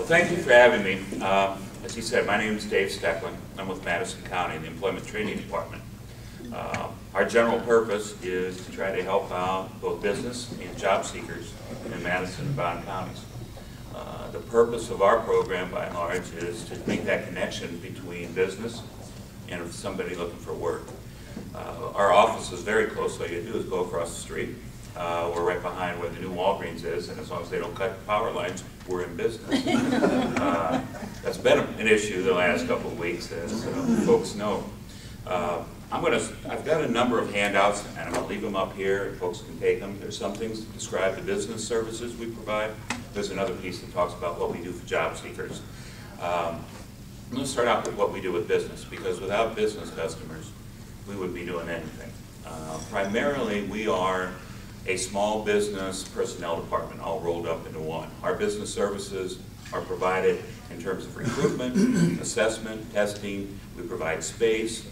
thank you for having me. As he said, my name is Dave Stecklin. I'm with Madison County in the Employment Training Department. Our general purpose is to try to help out both business and job seekers in Madison and Bond counties. The purpose of our program, by and large, is to make that connection between business and somebody looking for work. Our office is very close. All you do is go across the street. We're right behind where the new Walgreens is, and as long as they don't cut power lines, we're in business. That's been an issue the last couple of weeks, as folks know. I've got a number of handouts, and I'm going to leave them up here, and folks can take them. There's some things that describe the business services we provide. There's another piece that talks about what we do for job seekers. I'm going to start out with what we do with business, because without business customers, we wouldn't be doing anything. Primarily, we are a small business personnel department all rolled up into one. Our business services are provided in terms of recruitment, assessment, testing. We provide space.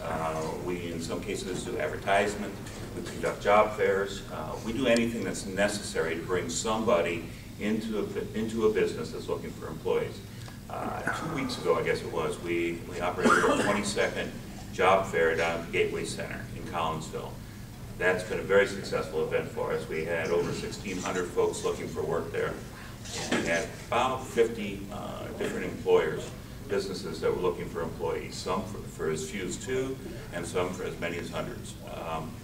We, in some cases, do advertisement. We conduct job fairs. We do anything that's necessary to bring somebody into a business that's looking for employees. 2 weeks ago, I guess it was, we operated our 22nd job fair down at the Gateway Center in Collinsville. That's been a very successful event for us. We had over 1,600 folks looking for work there. And we had about 50 different employers, businesses that were looking for employees, some for as few as 2 and some for as many as hundreds.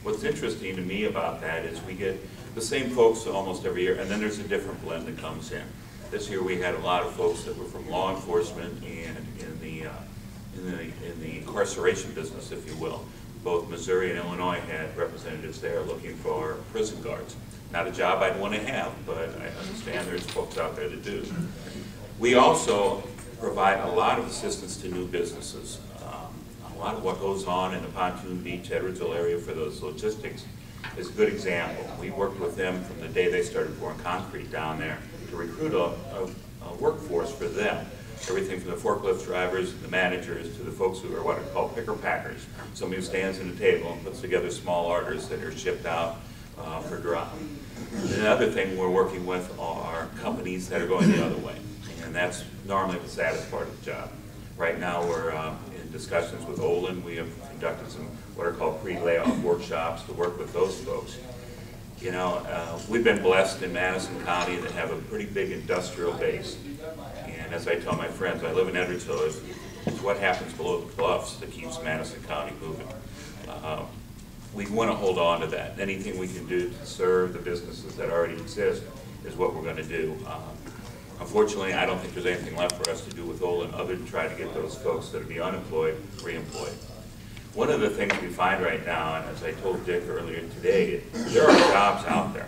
What's interesting to me about that is we get the same folks almost every year, and then there's a different blend that comes in. This year we had a lot of folks that were from law enforcement and in the incarceration business, if you will. Both Missouri and Illinois had representatives there looking for prison guards. Not a job I'd want to have, but I understand there's folks out there that do. We also provide a lot of assistance to new businesses. A lot of what goes on in the Pontoon Beach, Edwardsville area for those logistics is a good example. We worked with them from the day they started pouring concrete down there to recruit a workforce for them. Everything from the forklift drivers, the managers, to the folks who are what are called picker packers. Somebody who stands at a table and puts together small orders that are shipped out for drop. Another thing we're working with are companies that are going the other way, and that's normally the saddest part of the job. Right now we're in discussions with Olin. We have conducted some what are called pre-layoff workshops to work with those folks. You know, we've been blessed in Madison County to have a pretty big industrial base. And as I tell my friends, I live in Edwardsville. It's what happens below the bluffs that keeps Madison County moving. We want to hold on to that. Anything we can do to serve the businesses that already exist is what we're going to do. Unfortunately, I don't think there's anything left for us to do with Olin other than try to get those folks that would be unemployed reemployed. One of the things we find right now, and as I told Dick earlier today, there are jobs out there.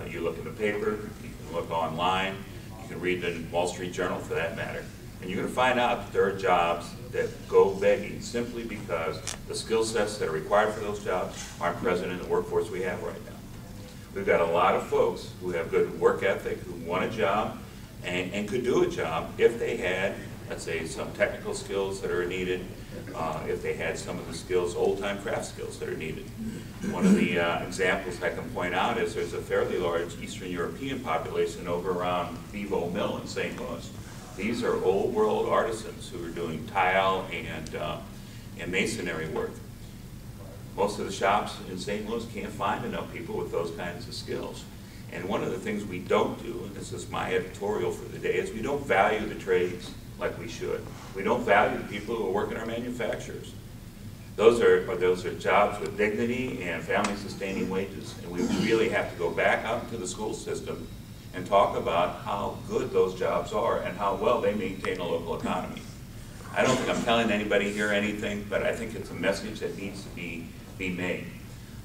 You look in the paper, you can look online, you can read the Wall Street Journal for that matter, and you're going to find out that there are jobs that go begging simply because the skill sets that are required for those jobs aren't present in the workforce we have right now. We've got a lot of folks who have good work ethic, who want a job, and could do a job if they had, let's say, some technical skills that are needed, if they had some of the skills, old-time craft skills that are needed. One of the examples I can point out is there's a fairly large Eastern European population over around Bevo Mill in St. Louis. These are old world artisans who are doing tile and masonry work. Most of the shops in St. Louis can't find enough people with those kinds of skills. And one of the things we don't do, and this is my editorial for the day, is we don't value the trades like we should. We don't value the people who work in our manufacturers. Those are jobs with dignity and family-sustaining wages, and we really have to go back out into the school system and talk about how good those jobs are and how well they maintain a local economy. I don't think I'm telling anybody here anything, but I think it's a message that needs to be made.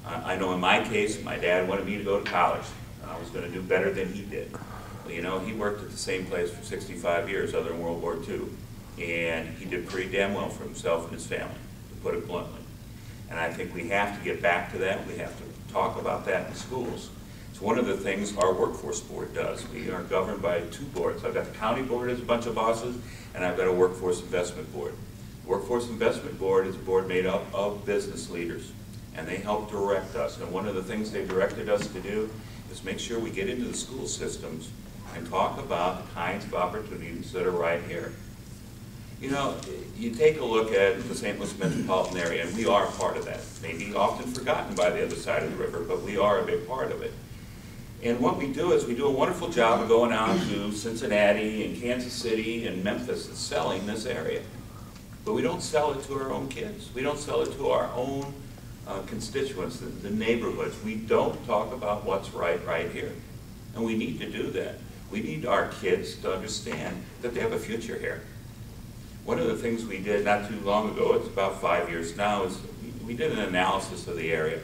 I know in my case, my dad wanted me to go to college. I was going to do better than he did. Well, you know, he worked at the same place for 65 years, other than World War II, and he did pretty damn well for himself and his family, to put it bluntly. And I think we have to get back to that. We have to talk about that in schools. It's one of the things our workforce board does. We are governed by 2 boards. I've got the county board as a bunch of bosses, and I've got a workforce investment board. The workforce investment board is a board made up of business leaders, and they help direct us. And one of the things they directed us to do is make sure we get into the school systems and talk about the kinds of opportunities that are right here. You know, you take a look at the St. Louis metropolitan area, and we are a part of that. Maybe often forgotten by the other side of the river, but we are a big part of it. And what we do is we do a wonderful job of going out to Cincinnati and Kansas City and Memphis and selling this area. But we don't sell it to our own kids. We don't sell it to our own constituents, the neighborhoods. We don't talk about what's right here. And we need to do that. We need our kids to understand that they have a future here. One of the things we did not too long ago, it's about 5 years now, is we did an analysis of the area.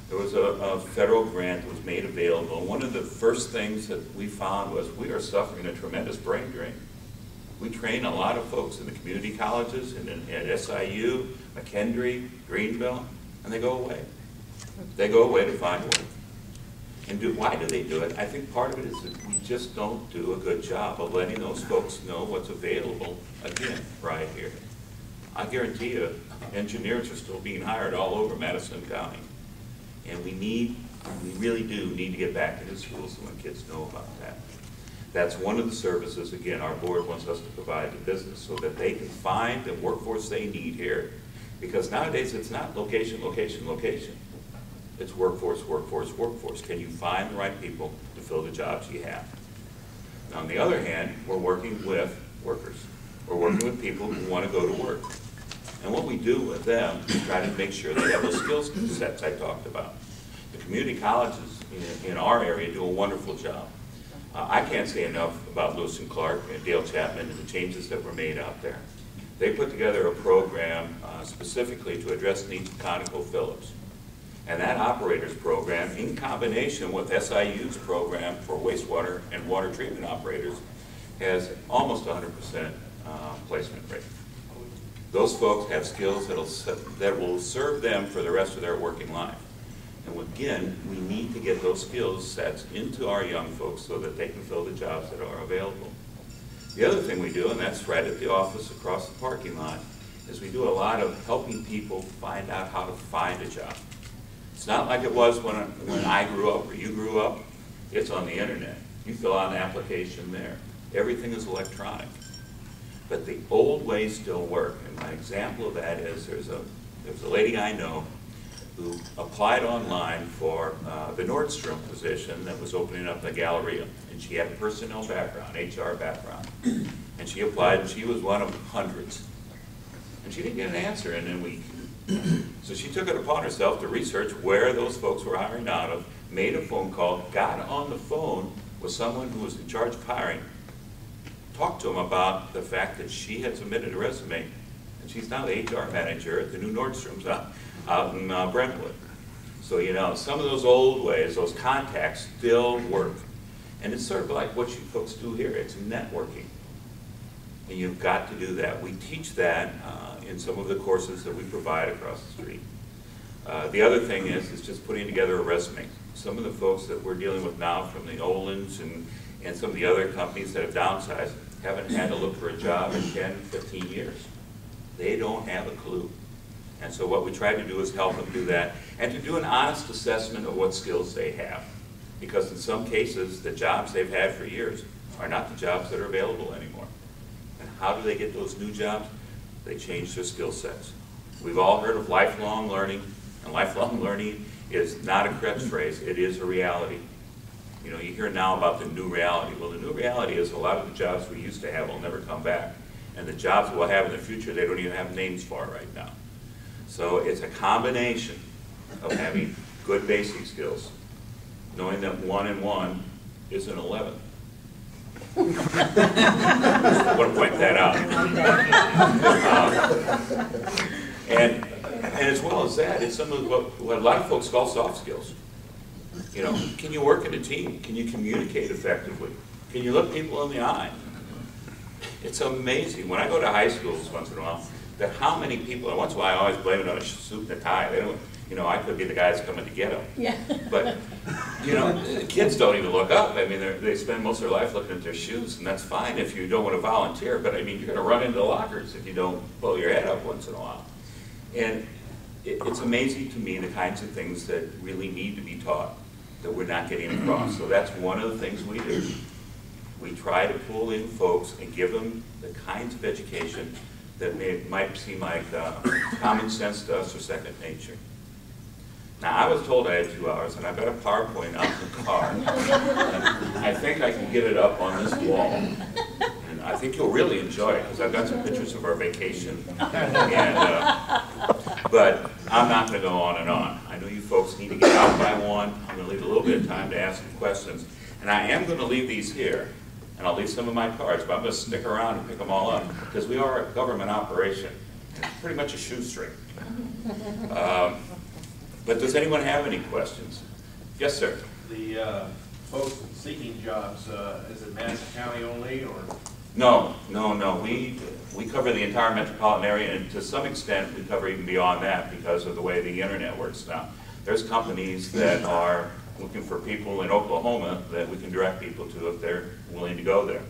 There was a federal grant that was made available, and one of the first things that we found was we are suffering a tremendous brain drain. We train a lot of folks in the community colleges and at SIU, McKendree, Greenville, and they go away. They go away to find work. And why do they do it? I think part of it is that we just don't do a good job of letting those folks know what's available, again, right here. I guarantee you, engineers are still being hired all over Madison County. And we really do need to get back into schools and let kids know about that. That's one of the services, again, our board wants us to provide to business so that they can find the workforce they need here. Because nowadays it's not location, location, location. It's workforce, workforce, workforce. Can you find the right people to fill the jobs you have? Now, on the other hand, we're working with workers. We're working with people who want to go to work. And what we do with them is try to make sure they have those skills sets I talked about. The community colleges in our area do a wonderful job. I can't say enough about Lewis and Clark and Dale Chapman and the changes that were made out there. They put together a program specifically to address needs of ConocoPhillips. And that operators program, in combination with SIU's program for wastewater and water treatment operators, has almost 100% placement rate. Those folks have skills that will serve them for the rest of their working life. And again, we need to get those skills sets into our young folks so that they can fill the jobs that are available. The other thing we do, and that's right at the office across the parking lot, is we do a lot of helping people find out how to find a job. It's not like it was when I grew up or you grew up. It's on the internet. You fill out an application there. Everything is electronic. But the old ways still work. And my example of that is there's a lady I know who applied online for the Nordstrom position that was opening up the Galleria. And she had a personnel background, HR background. And she applied, and she was one of hundreds. And she didn't get an answer in a week. So she took it upon herself to research where those folks were hiring out of, made a phone call, got on the phone with someone who was in charge of hiring, talked to him about the fact that she had submitted a resume, and she's now the HR manager at the new Nordstrom's out in Brentwood. So, you know, some of those old ways, those contacts still work. And it's sort of like what you folks do here. It's networking. And you've got to do that. We teach that in some of the courses that we provide across the street. The other thing is just putting together a resume. Some of the folks that we're dealing with now from the Olins and some of the other companies that have downsized haven't had to look for a job in 10, 15 years. They don't have a clue. And so what we try to do is help them do that and to do an honest assessment of what skills they have. Because in some cases, the jobs they've had for years are not the jobs that are available anymore. And how do they get those new jobs? They change their skill sets. We've all heard of lifelong learning, and lifelong learning is not a catchphrase, it is a reality. You know, you hear now about the new reality. Well, the new reality is a lot of the jobs we used to have will never come back. And the jobs we'll have in the future, they don't even have names for right now. So it's a combination of having good basic skills, knowing that 1 and 1 is an 11. I want to point that out. And as well as that, it's some of what a lot of folks call soft skills. You know, can you work in a team? Can you communicate effectively? Can you look people in the eye? It's amazing. When I go to high schools once in a while, that how many people, and once in a while I always blame it on a suit and a tie. They don't, you know, I could be the guys coming to get them. Yeah. But, you know, kids don't even look up. I mean, they spend most of their life looking at their shoes, and that's fine if you don't want to volunteer. But, I mean, you're going to run into lockers if you don't pull your head up once in a while. And it's amazing to me the kinds of things that really need to be taught that we're not getting across. So that's one of the things we do. we try to pull in folks and give them the kinds of education that might seem like common sense to us or second nature. Now, I was told I had 2 hours, and I've got a PowerPoint out in the car. And I think I can get it up on this wall. And I think you'll really enjoy it, because I've got some pictures of our vacation. But I'm not going to go on and on. I know you folks need to get out by 1. I'm going to leave a little bit of time to ask some questions. And I am going to leave these here. And I'll leave some of my cards, but I'm going to stick around and pick them all up, because we are a government operation. It's pretty much a shoestring. But does anyone have any questions? Yes, sir. The folks seeking jobs, is it Madison County only, or? No. We cover the entire metropolitan area, and to some extent we cover even beyond that because of the way the internet works now. There's companies that are looking for people in Oklahoma that we can direct people to if they're willing to go there.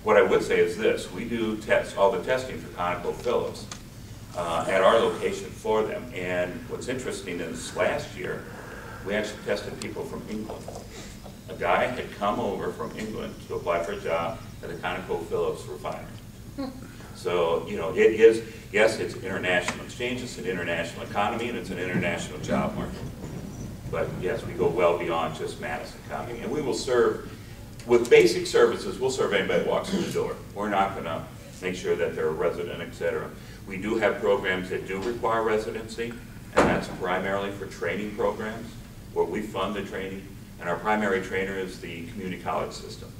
What I would say is this: we do all the testing for ConocoPhillips at our location for them. And what's interesting is last year we actually tested people from England. A guy had come over from England to apply for a job at the ConocoPhillips refinery. So, you know, it is, yes, it's international exchange, it's an international economy, and it's an international job market. But yes, we go well beyond just Madison County. And we will serve, with basic services, we'll serve anybody that walks in the door. We're not going to make sure that they're a resident, et cetera. We do have programs that do require residency, and that's primarily for training programs, where we fund the training. And our primary trainer is the community college system.